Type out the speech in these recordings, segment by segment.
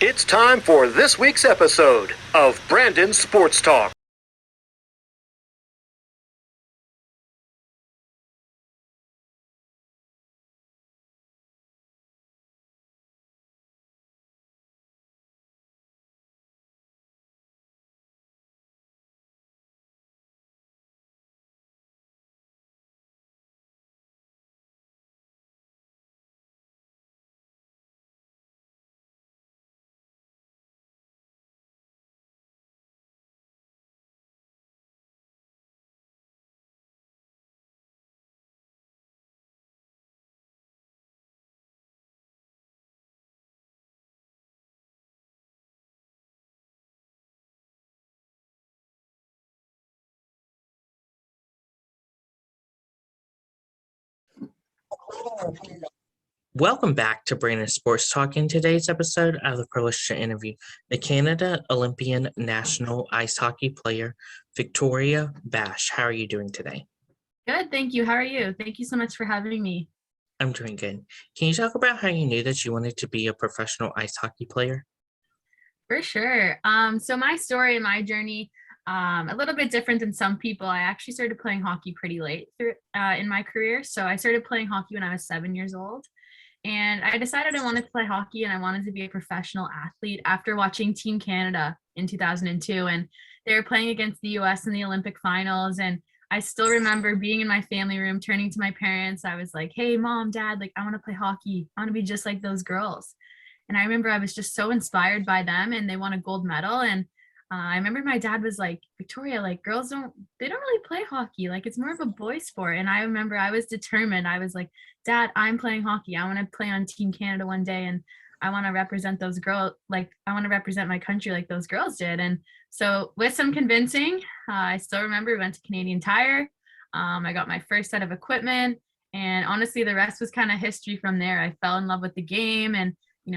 It's time for this week's episode of Brandon's Sports Talk. Welcome back to Brandon's Sports Talk. In today's episode, I have the privilege to interview the Canada Olympian national ice hockey player, Victoria Bach. How are you doing today? Good, thank you. How are you? Thank you so much for having me. I'm doing good. Can you talk about how you knew that you wanted to be a professional ice hockey player? For sure. So my story and my journey, a little bit different than some people. I actually started playing hockey pretty late in my career. So I started playing hockey when I was 7 years old. And I decided I wanted to play hockey and I wanted to be a professional athlete after watching Team Canada in 2002. And they were playing against the US in the Olympic finals. And I still remember being in my family room, turning to my parents. I was like, hey, mom, dad, like, I want to play hockey. I want to be just like those girls. And I remember I was just so inspired by them and they won a gold medal. And I remember my dad was like, Victoria, like they don't really play hockey. Like it's more of a boy sport. And I remember I was determined. I was like, Dad, I'm playing hockey. I want to play on Team Canada one day. And I want to represent those girls. Like I want to represent my country like those girls did. And so with some convincing, I still remember we went to Canadian Tire. I got my first set of equipment. And honestly, the rest was kind of history from there. I fell in love with the game and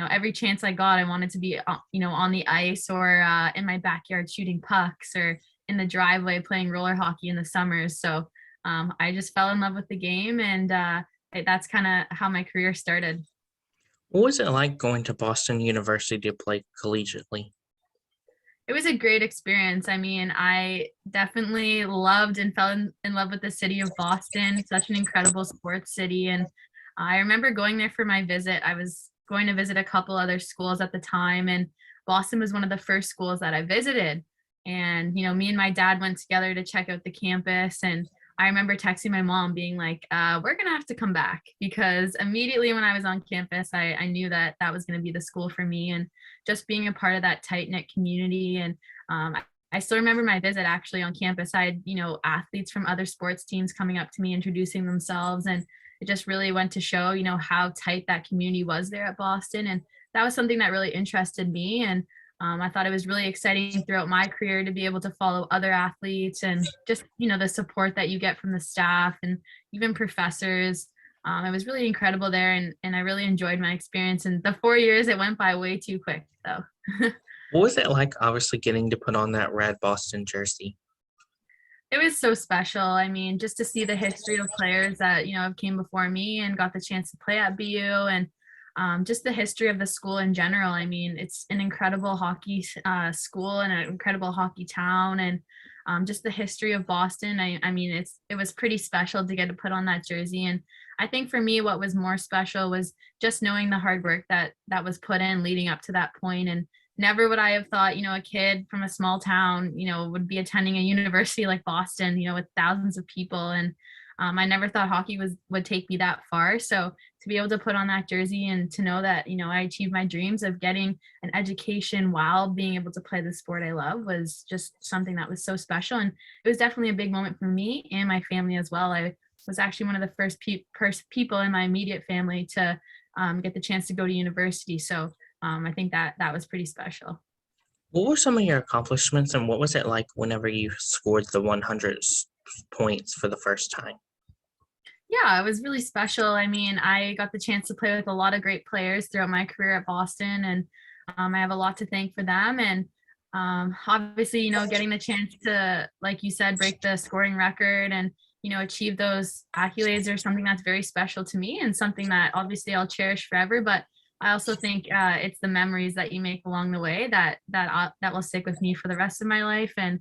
every chance I got, I wanted to be, on the ice or in my backyard shooting pucks or in the driveway playing roller hockey in the summers. So I just fell in love with the game and that's kind of how my career started. What was it like going to Boston University to play collegiately? It was a great experience. I mean, I definitely loved and fell in love with the city of Boston, such an incredible sports city. And I remember going there for my visit. I was going to visit a couple other schools at the time, and Boston was one of the first schools that I visited. And, me and my dad went together to check out the campus. And I remember texting my mom being like, we're going to have to come back because immediately when I was on campus, I knew that that was going to be the school for me. And just being a part of that tight knit community. And I still remember my visit actually on campus. I had, athletes from other sports teams coming up to me, introducing themselves. And it just really went to show, how tight that community was there at Boston. And that was something that really interested me. And I thought it was really exciting throughout my career to be able to follow other athletes and just, the support that you get from the staff and even professors. It was really incredible there and I really enjoyed my experience. And the 4 years, it went by way too quick though. What was it like, obviously, getting to put on that red Boston jersey? It was so special. I mean, just to see the history of players that, have came before me and got the chance to play at BU and just the history of the school in general. I mean, it's an incredible hockey school and an incredible hockey town. And just the history of Boston. I mean, it was pretty special to get to put on that jersey. And I think for me, what was more special was just knowing the hard work that was put in leading up to that point. And never would I have thought, a kid from a small town, would be attending a university like Boston, with thousands of people. And I never thought hockey would take me that far. So to be able to put on that jersey and to know that, I achieved my dreams of getting an education while being able to play the sport I love was just something that was so special. And it was definitely a big moment for me and my family as well. I was actually one of the first people in my immediate family to get the chance to go to university. So I think that was pretty special. What were some of your accomplishments and what was it like whenever you scored the 100 points for the first time? Yeah, it was really special. I mean, I got the chance to play with a lot of great players throughout my career at Boston, and I have a lot to thank for them. And obviously, getting the chance to, like you said, break the scoring record and, achieve those accolades are something that's very special to me and something that obviously I'll cherish forever. But I also think it's the memories that you make along the way that will stick with me for the rest of my life, and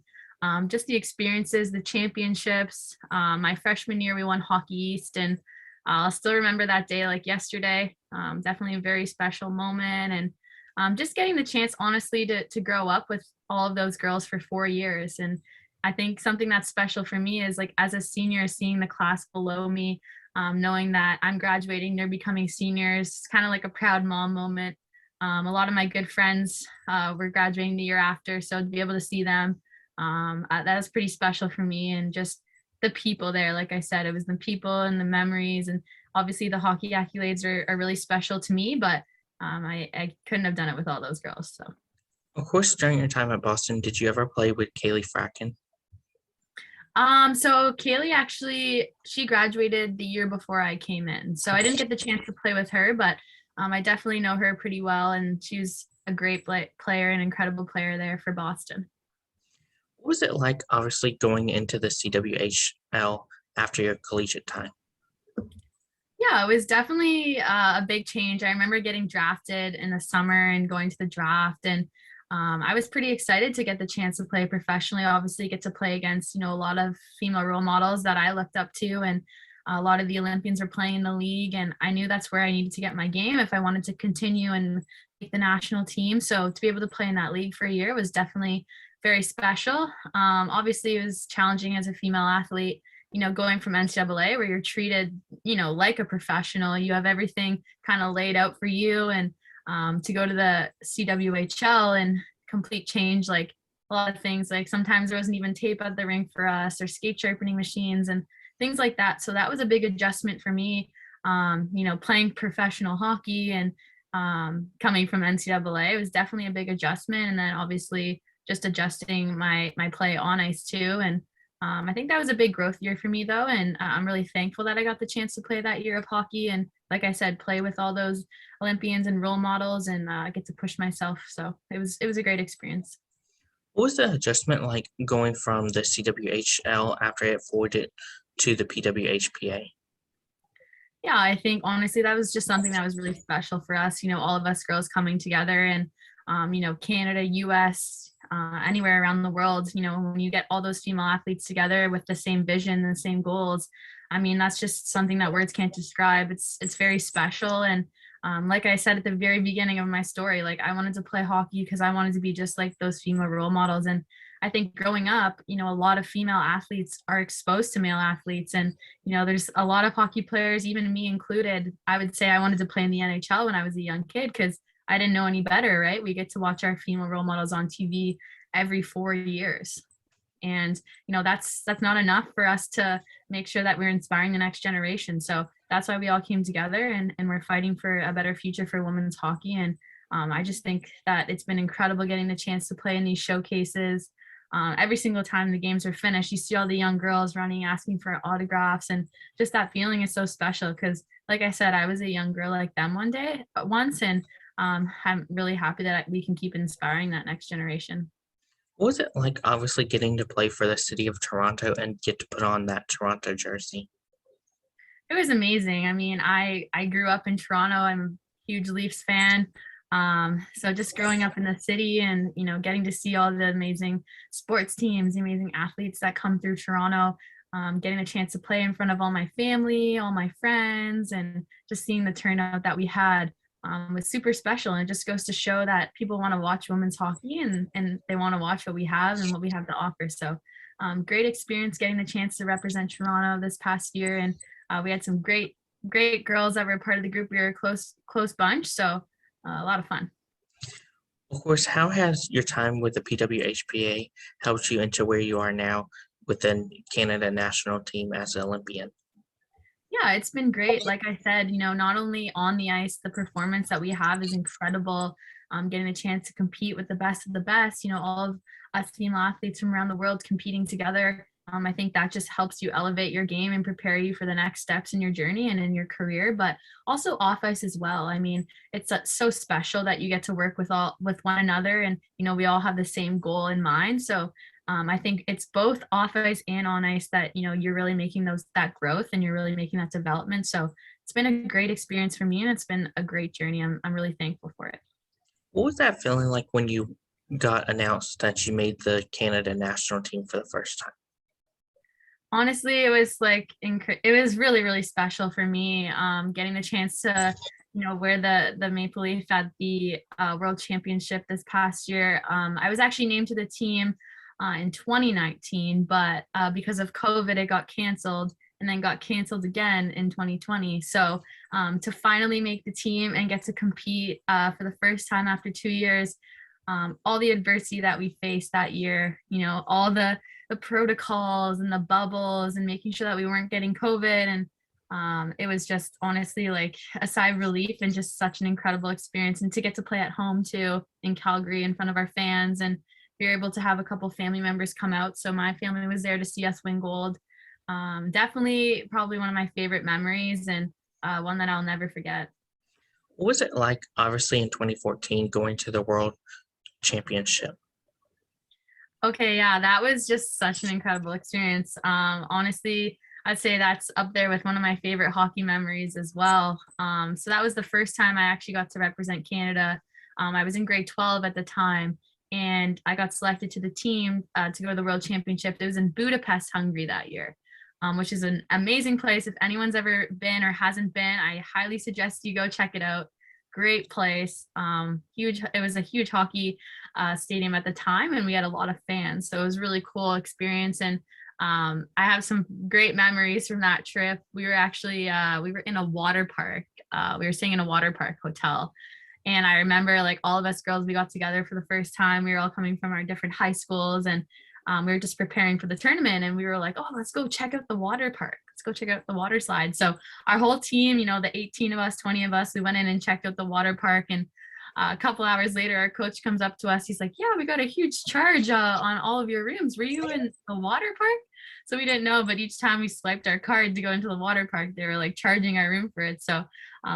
just the experiences, the championships. My freshman year, we won Hockey East, and I'll still remember that day like yesterday. Definitely a very special moment, and just getting the chance, honestly, to grow up with all of those girls for 4 years. And I think something that's special for me is like as a senior, seeing the class below me, knowing that I'm graduating, they're becoming seniors, it's kind of like a proud mom moment. A lot of my good friends were graduating the year after, so to be able to see them, that was pretty special for me. And just the people there, like I said, it was the people and the memories, and obviously the hockey accolades are really special to me, but I couldn't have done it with all those girls. So. Of course, during your time at Boston, did you ever play with Kaylee Fracken? So Kaylee actually, she graduated the year before I came in. So I didn't get the chance to play with her, but I definitely know her pretty well, and she's a great player, an incredible player there for Boston. What was it like, obviously, going into the CWHL after your collegiate time? Yeah, it was definitely a big change. I remember getting drafted in the summer and going to the draft, and I was pretty excited to get the chance to play professionally. Obviously, get to play against a lot of female role models that I looked up to, and a lot of the Olympians are playing in the league, and I knew that's where I needed to get my game if I wanted to continue and make the national team. So to be able to play in that league for a year was definitely very special. Obviously, it was challenging as a female athlete, going from NCAA where you're treated, like a professional. You have everything kind of laid out for you, and to go to the CWHL and complete change, like a lot of things, like sometimes there wasn't even tape at the rink for us or skate sharpening machines and things like that. So that was a big adjustment for me, playing professional hockey and coming from NCAA. It was definitely a big adjustment. And then obviously just adjusting my play on ice too. And I think that was a big growth year for me though. And I'm really thankful that I got the chance to play that year of hockey. And like I said, play with all those Olympians and role models, and get to push myself. So it was a great experience. What was the adjustment like going from the CWHL after it forwarded to the PWHPA? Yeah, I think honestly that was just something that was really special for us. All of us girls coming together, and Canada, US, anywhere around the world. When you get all those female athletes together with the same vision and the same goals, I mean, that's just something that words can't describe. It's very special. And like I said at the very beginning of my story, like I wanted to play hockey because I wanted to be just like those female role models. And I think growing up, a lot of female athletes are exposed to male athletes. And, there's a lot of hockey players, even me included. I would say I wanted to play in the NHL when I was a young kid because I didn't know any better, right? We get to watch our female role models on TV every 4 years. And, that's not enough for us to make sure that we're inspiring the next generation. So that's why we all came together, and we're fighting for a better future for women's hockey. And I just think that it's been incredible getting the chance to play in these showcases. Every single time the games are finished, you see all the young girls running, asking for autographs, and just that feeling is so special because, like I said, I was a young girl like them once, and I'm really happy that we can keep inspiring that next generation. What was it like, obviously, getting to play for the city of Toronto and get to put on that Toronto jersey? It was amazing. I mean, I grew up in Toronto. I'm a huge Leafs fan. So just growing up in the city and, getting to see all the amazing sports teams, the amazing athletes that come through Toronto, getting a chance to play in front of all my family, all my friends, and just seeing the turnout that we had was super special. And it just goes to show that people want to watch women's hockey, and they want to watch what we have and what we have to offer. So great experience getting the chance to represent Toronto this past year. And we had some great girls that were a part of the group. We were a close bunch. So a lot of fun. Of course, how has your time with the PWHPA helped you into where you are now within Canada national team as an Olympian? Yeah, it's been great. Like I said, not only on the ice, the performance that we have is incredible. Getting a chance to compete with the best of the best, all of us female athletes from around the world competing together. I think that just helps you elevate your game and prepare you for the next steps in your journey and in your career, but also off ice as well. I mean, it's so special that you get to work with one another, and we all have the same goal in mind. So I think it's both off ice and on ice that you're really making that growth, and you're really making that development. So it's been a great experience for me, and it's been a great journey. I'm really thankful for it. What was that feeling like when you got announced that you made the Canada national team for the first time? Honestly, it was like it was really, really special for me, getting the chance to, wear the maple leaf at the World Championship this past year. I was actually named to the team in 2019, but because of COVID, it got canceled and then got canceled again in 2020. So to finally make the team and get to compete for the first time after 2 years, all the adversity that we faced that year, all the protocols and the bubbles and making sure that we weren't getting COVID. And it was just honestly like a sigh of relief and just such an incredible experience. And to get to play at home too in Calgary in front of our fans, and we were able to have a couple family members come out. So my family was there to see us win gold. Definitely probably one of my favorite memories, and one that I'll never forget. What was it like, obviously, in 2014 going to the World Championship? Okay, yeah, that was just such an incredible experience. Honestly, I'd say that's up there with one of my favorite hockey memories as well. So that was the first time I actually got to represent Canada. I was in grade 12 at the time, and I got selected to the team to go to the World Championship. It was in Budapest, Hungary that year, which is an amazing place. If anyone's ever been or hasn't been, I highly suggest you go check it out. Great place. Huge. It was a huge hockey stadium at the time, and we had a lot of fans. So it was a really cool experience. And I have some great memories from that trip. We were actually we were in a water park. We were staying in a water park hotel. And I remember like all of us girls, we got together for the first time. We were all coming from our different high schools, and we were just preparing for the tournament, and we were like, oh, let's go check out the water park. Let's go check out the water slide. So our whole team, the 18 of us, 20 of us, we went in and checked out the water park. And a couple hours later, our coach comes up to us. He's like, yeah, we got a huge charge on all of your rooms. Were you in the water park? So we didn't know, but each time we swiped our card to go into the water park, they were like charging our room for it. So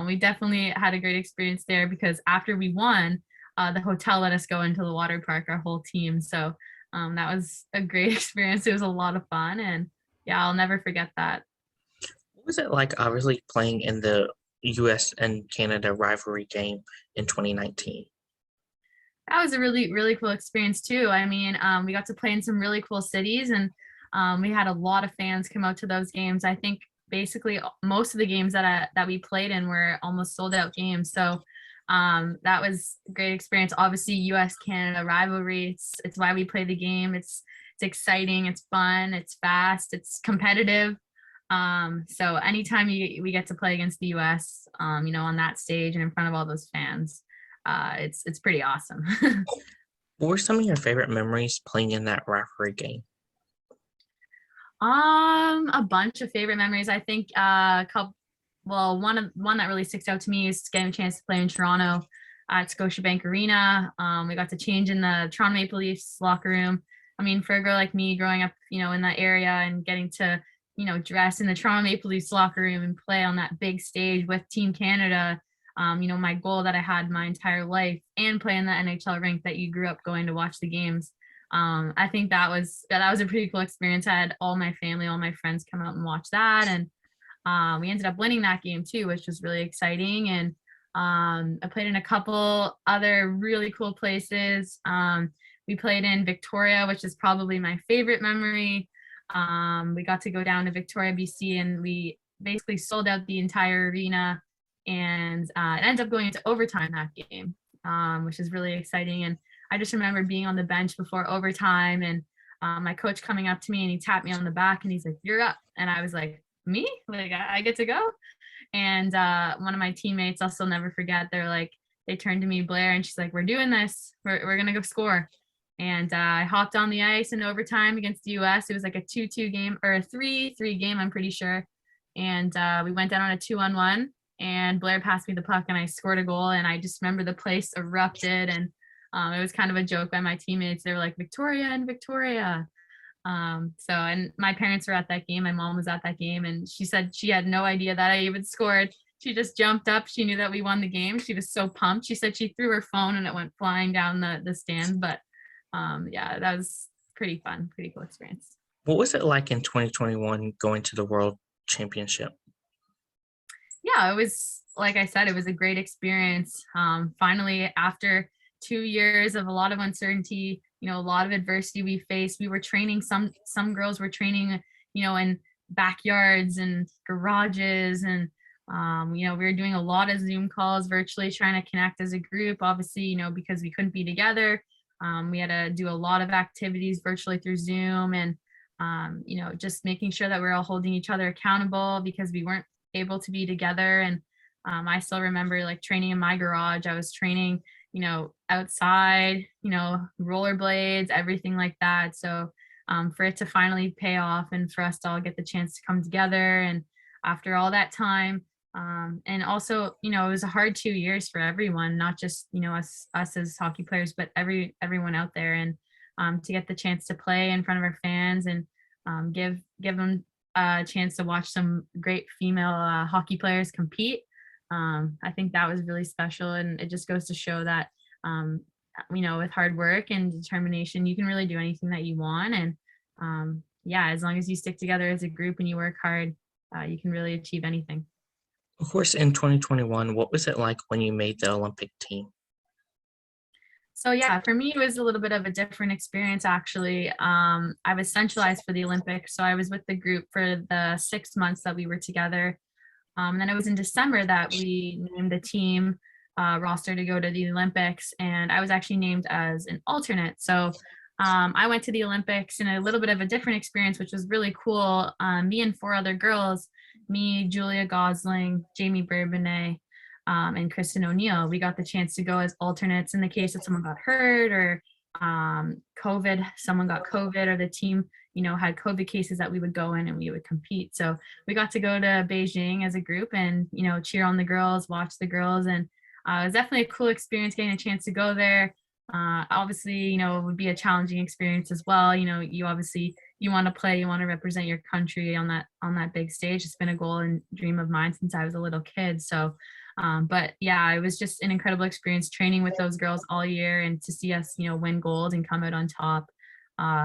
we definitely had a great experience there, because after we won, the hotel let us go into the water park, our whole team. So that was a great experience. It was a lot of fun, and yeah, I'll never forget that. What was it like, obviously, playing in the US and Canada rivalry game in 2019? That was a really, really cool experience too. I mean, we got to play in some really cool cities, and we had a lot of fans come out to those games. I think basically most of the games that we played in were almost sold out games. So that was a great experience. Obviously, US Canada rivalry. It's why we play the game. It's exciting. It's fun. It's fast. It's competitive. So anytime we get to play against the US, on that stage and in front of all those fans, it's pretty awesome. What were some of your favorite memories playing in that rivalry game? A bunch of favorite memories. I think one that really sticks out to me is getting a chance to play in Toronto at Scotiabank Arena. We got to change in the Toronto Maple Leafs locker room. I mean, for a girl like me growing up, in that area and getting to, dress in the Toronto Maple Leafs locker room and play on that big stage with Team Canada, my goal that I had my entire life, and play in the NHL rink that you grew up going to watch the games. I think that was a pretty cool experience. I had all my family, all my friends come out and watch that, and we ended up winning that game too, which was really exciting. And I played in a couple other really cool places. We played in Victoria, which is probably my favorite memory. We got to go down to Victoria, BC, and we basically sold out the entire arena, and it ended up going into overtime that game, which is really exciting. And I just remember being on the bench before overtime, and my coach coming up to me, and he tapped me on the back, and he's like, "You're up." And I was like, "Me? Like I get to go?" And one of my teammates, I'll still never forget, they turned to me, Blair, and she's like, "We're doing this. We're gonna go score." And I hopped on the ice in overtime against the US. It was like a 2-2 game, or a 3-3 game, I'm pretty sure. And we went down on a 2-on-1, and Blair passed me the puck, and I scored a goal. And I just remember the place erupted, and it was kind of a joke by my teammates. They were like, "Victoria and Victoria." And my parents were at that game. My mom was at that game, and she said she had no idea that I even scored. She just jumped up. She knew that we won the game. She was so pumped. She said she threw her phone and it went flying down the stands. But yeah, that was pretty fun, pretty cool experience. What was it like in 2021 going to the World Championship? Yeah, it was, like I said, it was a great experience. Finally, after 2 years of a lot of uncertainty, a lot of adversity we faced, we were training. Some girls were training, in backyards and garages, and we were doing a lot of Zoom calls virtually, trying to connect as a group. Obviously, because we couldn't be together, we had to do a lot of activities virtually through Zoom, and just making sure that we're all holding each other accountable because we weren't able to be together. And I still remember like training in my garage. I was training, outside, rollerblades, everything like that. So for it to finally pay off and for us to all get the chance to come together, and after all that time, and also, it was a hard 2 years for everyone, not just, us as hockey players, but everyone out there. And to get the chance to play in front of our fans, and give them a chance to watch some great female hockey players compete. I think that was really special, and it just goes to show that with hard work and determination, you can really do anything that you want. And yeah, as long as you stick together as a group and you work hard, you can really achieve anything. Of course, in 2021, what was it like when you made the Olympic team? So yeah, for me, it was a little bit of a different experience actually. I was centralized for the Olympics, so I was with the group for the 6 months that we were together. Then it was in December that we named the team roster to go to the Olympics, and I was actually named as an alternate. So I went to the Olympics in a little bit of a different experience, which was really cool. Me and four other girls, me, Julia Gosling, Jamie Bourbonnais, and Kristen O'Neill, we got the chance to go as alternates in the case that someone got hurt, or someone got COVID, or the team, had COVID cases, that we would go in and we would compete. So we got to go to Beijing as a group and, cheer on the girls, watch the girls. And it was definitely a cool experience getting a chance to go there. Obviously, it would be a challenging experience as well. You obviously, you want to play, you want to represent your country on that big stage. It's been a goal and dream of mine since I was a little kid. So but yeah, it was just an incredible experience training with those girls all year, and to see us, win gold and come out on top.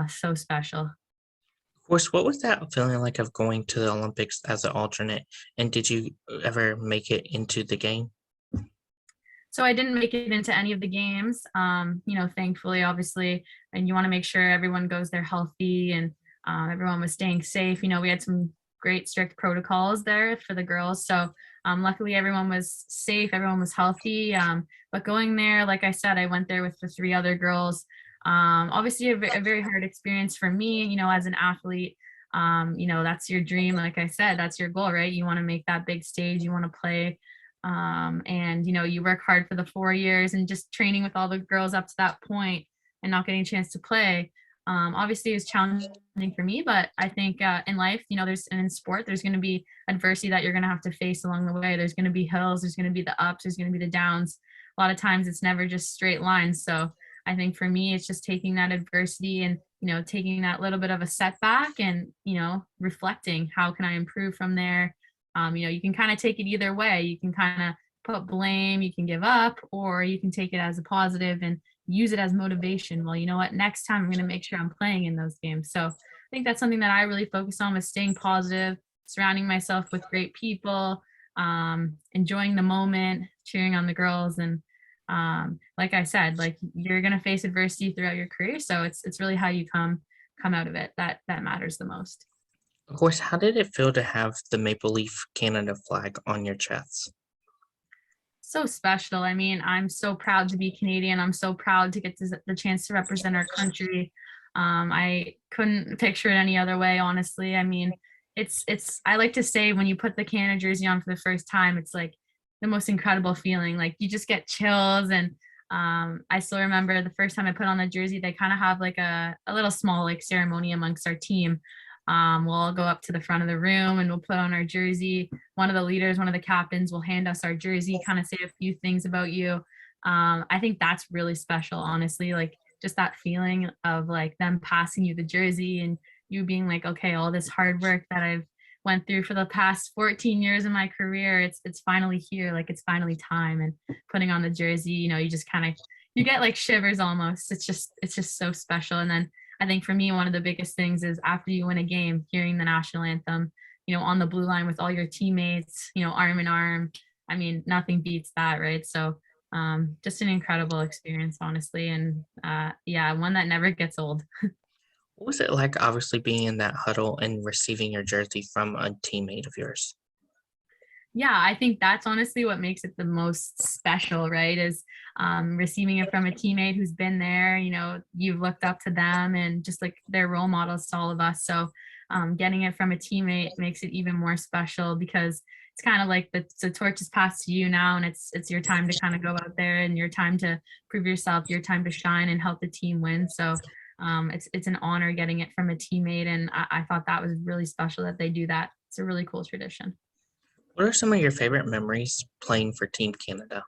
So special. Of course, what was that feeling like of going to the Olympics as an alternate? And did you ever make it into the game? So I didn't make it into any of the games, thankfully, obviously, and you want to make sure everyone goes there healthy, and everyone was staying safe. We had some great strict protocols there for the girls. So luckily everyone was safe, everyone was healthy. But going there, like I said, I went there with the three other girls. Obviously a very hard experience for me, as an athlete. That's your dream. Like I said, that's your goal, right? You want to make that big stage, you want to play. And you work hard for the 4 years, and just training with all the girls up to that point and not getting a chance to play. Obviously it was challenging for me, but I think in life, in sport, there's going to be adversity that you're going to have to face along the way. There's going to be hills, there's going to be the ups, there's going to be the downs. A lot of times it's never just straight lines. So I think for me, it's just taking that adversity and, taking that little bit of a setback and, reflecting, how can I improve from there? You can kind of take it either way. You can kind of put blame, you can give up, or you can take it as a positive and use it as motivation. Well, you know what, next time I'm going to make sure I'm playing in those games. So I think that's something that I really focus on, was staying positive, surrounding myself with great people, enjoying the moment, cheering on the girls. And like I said, like, you're going to face adversity throughout your career. So it's really how you come out of it that matters the most. Of course, how did it feel to have the Maple Leaf Canada flag on your chest? So special. I mean, I'm so proud to be Canadian. I'm so proud to get the chance to represent our country. I couldn't picture it any other way, honestly. I mean, I like to say, when you put the Canada jersey on for the first time, it's like the most incredible feeling. Like, you just get chills. And I still remember the first time I put on the jersey, they kind of have like a little small like ceremony amongst our team. We'll all go up to the front of the room and we'll put on our jersey. One of the leaders, one of the captains, will hand us our jersey, kind of say a few things about you. I think that's really special, honestly. Like, just that feeling of like them passing you the jersey and you being like, okay, all this hard work that I've went through for the past 14 years of my career, it's finally here. Like, it's finally time. And putting on the jersey, you just kind of, you get like shivers almost. It's just so special. And then I think for me, one of the biggest things is after you win a game, hearing the national anthem, on the blue line with all your teammates, arm in arm. I mean, nothing beats that, right? So just an incredible experience, honestly. And yeah, one that never gets old. What was it like, obviously, being in that huddle and receiving your jersey from a teammate of yours? Yeah, I think that's honestly what makes it the most special, right? Is receiving it from a teammate who's been there, you've looked up to them and just like they're role models to all of us. So getting it from a teammate makes it even more special because it's kind of like the torch is passed to you now, and it's your time to kind of go out there and your time to prove yourself, your time to shine and help the team win. So it's an honor getting it from a teammate, and I thought that was really special that they do that. It's a really cool tradition. What are some of your favorite memories playing for Team Canada?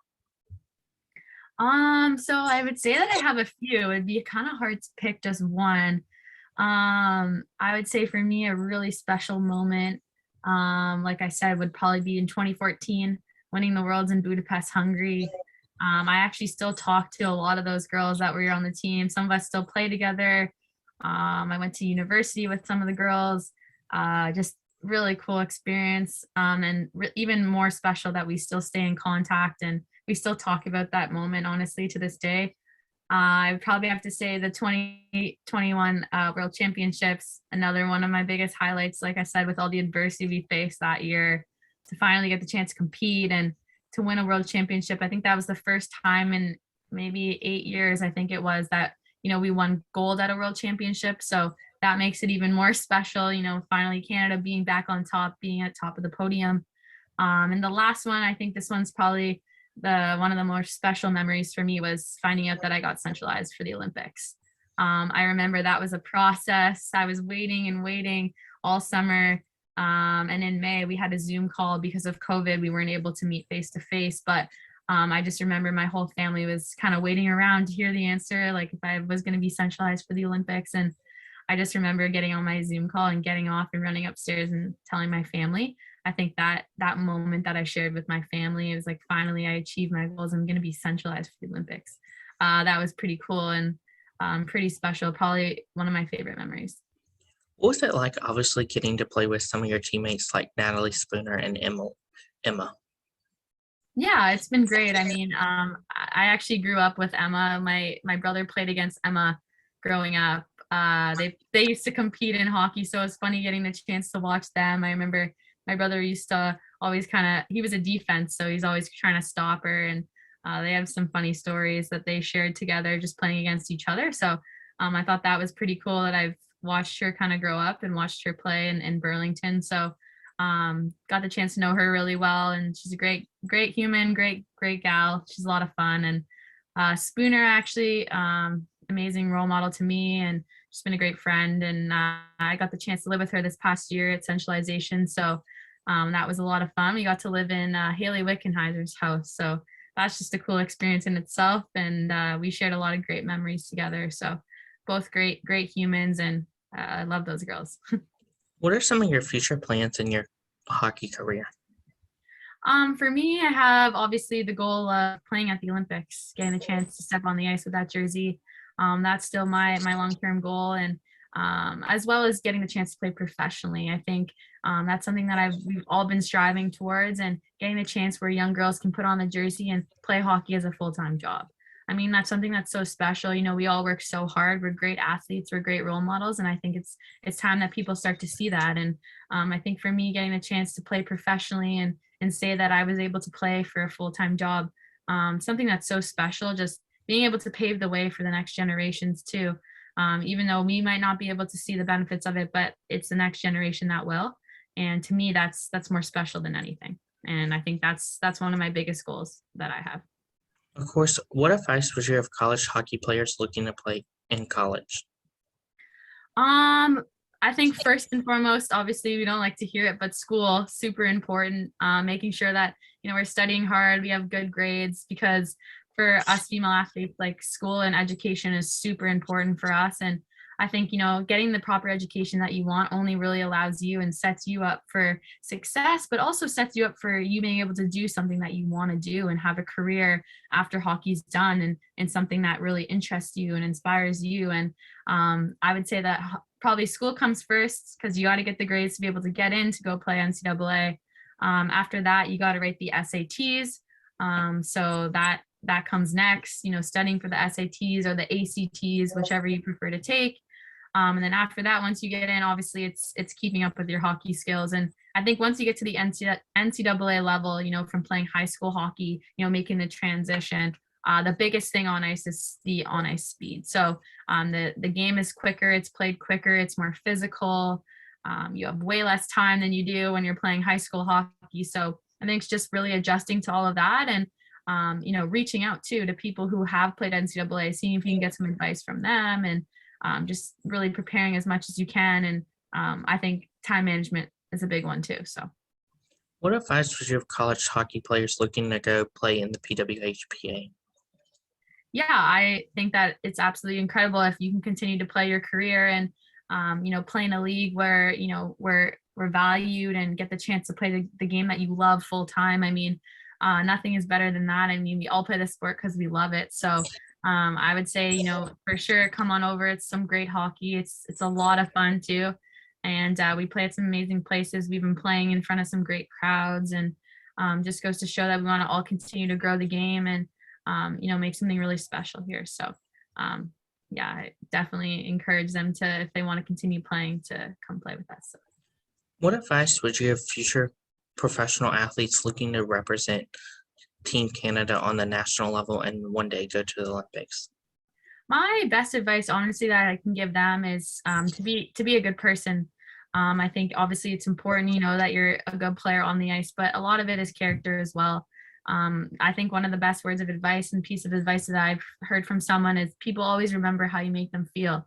So I would say that I have a few. It'd be kind of hard to pick just one. I would say for me, a really special moment, like I said, would probably be in 2014, winning the Worlds in Budapest, Hungary. I actually still talk to a lot of those girls that were on the team. Some of us still play together. I went to university with some of the girls. Just really cool experience. And even more special that we still stay in contact and we still talk about that moment, honestly, to this day. I would probably have to say the 2021 World Championships, another one of my biggest highlights, like I said, with all the adversity we faced that year, to finally get the chance to compete and to win a World Championship. I think that was the first time in maybe 8 years, I think it was, that, we won gold at a World Championship. So that makes it even more special, finally Canada being back on top, being at top of the podium. And the last one, I think this one's probably one of the more special memories for me, was finding out that I got centralized for the Olympics. I remember that was a process. I was waiting and waiting all summer. And in May, we had a Zoom call because of COVID. We weren't able to meet face to face, but I just remember my whole family was kind of waiting around to hear the answer, like if I was going to be centralized for the Olympics. And I just remember getting on my Zoom call and getting off and running upstairs and telling my family. I think that moment that I shared with my family, it was like, finally I achieved my goals. I'm going to be centralized for the Olympics. That was pretty cool and pretty special. Probably one of my favorite memories. What was it like, obviously, getting to play with some of your teammates like Natalie Spooner and Emma? Yeah, it's been great. I mean, I actually grew up with Emma. My brother played against Emma growing up. They used to compete in hockey, so it's funny getting the chance to watch them. I remember my brother used to always he was a defense, so he's always trying to stop her, and they have some funny stories that they shared together just playing against each other. So I thought that was pretty cool that I've watched her kind of grow up and watched her play in Burlington. So got the chance to know her really well, and she's a great human, great gal. She's a lot of fun. And Spooner, actually, amazing role model to me, and she's been a great friend. And I got the chance to live with her this past year at centralization, so that was a lot of fun. We got to live in Haley Wickenheiser's house, so that's just a cool experience in itself. And we shared a lot of great memories together. So both great humans, and I love those girls. What are some of your future plans in your hockey career? For me, I have obviously the goal of playing at the Olympics, getting a chance to step on the ice with that jersey. That's still my long-term goal, and as well as getting the chance to play professionally. I think that's something that we've all been striving towards, and getting a chance where young girls can put on the jersey and play hockey as a full-time job. I mean, that's something that's so special. We all work so hard. We're great athletes. We're great role models. And I think it's time that people start to see that. And I think for me, getting a chance to play professionally and say that I was able to play for a full-time job, something that's so special, just being able to pave the way for the next generations too. Even though we might not be able to see the benefits of it, but it's the next generation that will. And to me, that's more special than anything. And I think that's one of my biggest goals that I have. Of course, what advice would you have college hockey players looking to play in college? I think first and foremost, obviously we don't like to hear it, but school, super important. Making sure that, we're studying hard, we have good grades, because for us female athletes, like, school and education is super important for us. And I think, getting the proper education that you want only really allows you and sets you up for success, but also sets you up for you being able to do something that you want to do and have a career after hockey's done, and something that really interests you and inspires you. And I would say that probably school comes first because you got to get the grades to be able to get in to go play NCAA. After that, you got to write the SATs. So that comes next, studying for the SATs or the ACTs, whichever you prefer to take. And then after that, once you get in, obviously it's keeping up with your hockey skills. And I think once you get to the NCAA level, from playing high school hockey, making the transition, the biggest thing on ice is the on ice speed. So the game is quicker, it's played quicker, it's more physical. You have way less time than you do when you're playing high school hockey. So I think it's just really adjusting to all of that and, reaching out to people who have played NCAA, seeing if you can get some advice from them and just really preparing as much as you can. And I think time management is a big one too. So. What advice would you give college hockey players looking to go play in the PWHPA? Yeah, I think that it's absolutely incredible if you can continue to play your career and, play in a league where, we're valued and get the chance to play the game that you love full time. I mean, nothing is better than that. I mean, we all play the sport because we love it. So I would say, for sure, come on over. It's some great hockey. It's a lot of fun too. And we play at some amazing places. We've been playing in front of some great crowds and just goes to show that we want to all continue to grow the game and, make something really special here. So, I definitely encourage them to, if they want to continue playing, to come play with us. What advice would you give future professional athletes looking to represent Team Canada on the national level and one day go to the Olympics? My best advice, honestly, that I can give them is to be a good person. I think obviously it's important, that you're a good player on the ice, but a lot of it is character as well. I think one of the best words of advice and piece of advice that I've heard from someone is people always remember how you make them feel.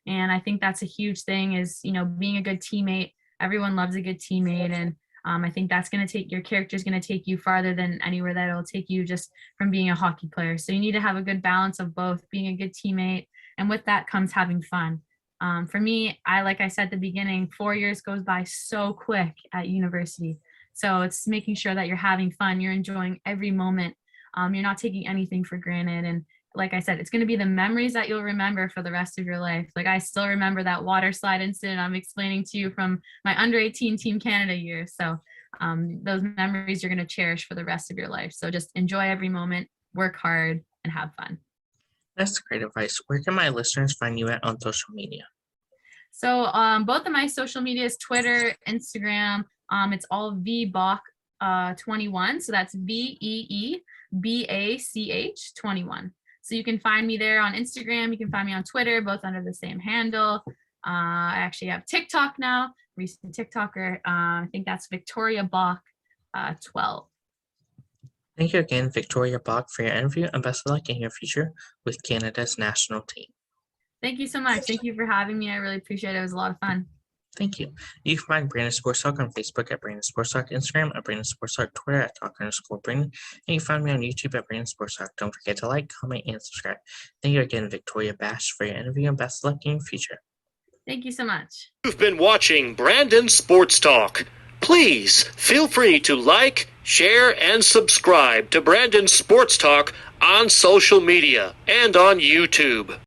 And I think that's a huge thing is, being a good teammate. Everyone loves a good teammate. And I think that's going to take your character is going to take you farther than anywhere that it'll take you just from being a hockey player. So you need to have a good balance of both being a good teammate. And with that comes having fun. For me, like I said at the beginning, 4 years goes by so quick at university. So it's making sure that you're having fun. You're enjoying every moment. You're not taking anything for granted. And like I said, it's going to be the memories that you'll remember for the rest of your life. Like I still remember that water slide incident I'm explaining to you from my under 18 Team Canada year. So those memories you're going to cherish for the rest of your life. So just enjoy every moment, work hard, and have fun. That's great advice. Where can my listeners find you at on social media? So both of my social medias, Twitter, Instagram, it's all VBach 21. So that's VEEBACH 21. So you can find me there on Instagram. You can find me on Twitter, both under the same handle. I actually have TikTok now, recent TikToker. I think that's Victoria Bach 12. Thank you again, Victoria Bach, for your interview, and best of luck in your future with Canada's national team. Thank you so much. Thank you for having me. I really appreciate it. It was a lot of fun. Thank you. You can find Brandon Sports Talk on Facebook at Brandon Sports Talk, Instagram at Brandon Sports Talk, Twitter at Talk_Brandon, and you can find me on YouTube at Brandon Sports Talk. Don't forget to like, comment, and subscribe. Thank you again, Victoria Bach, for your interview, and best of luck in your future. Thank you so much. You've been watching Brandon Sports Talk. Please feel free to like, share, and subscribe to Brandon Sports Talk on social media and on YouTube.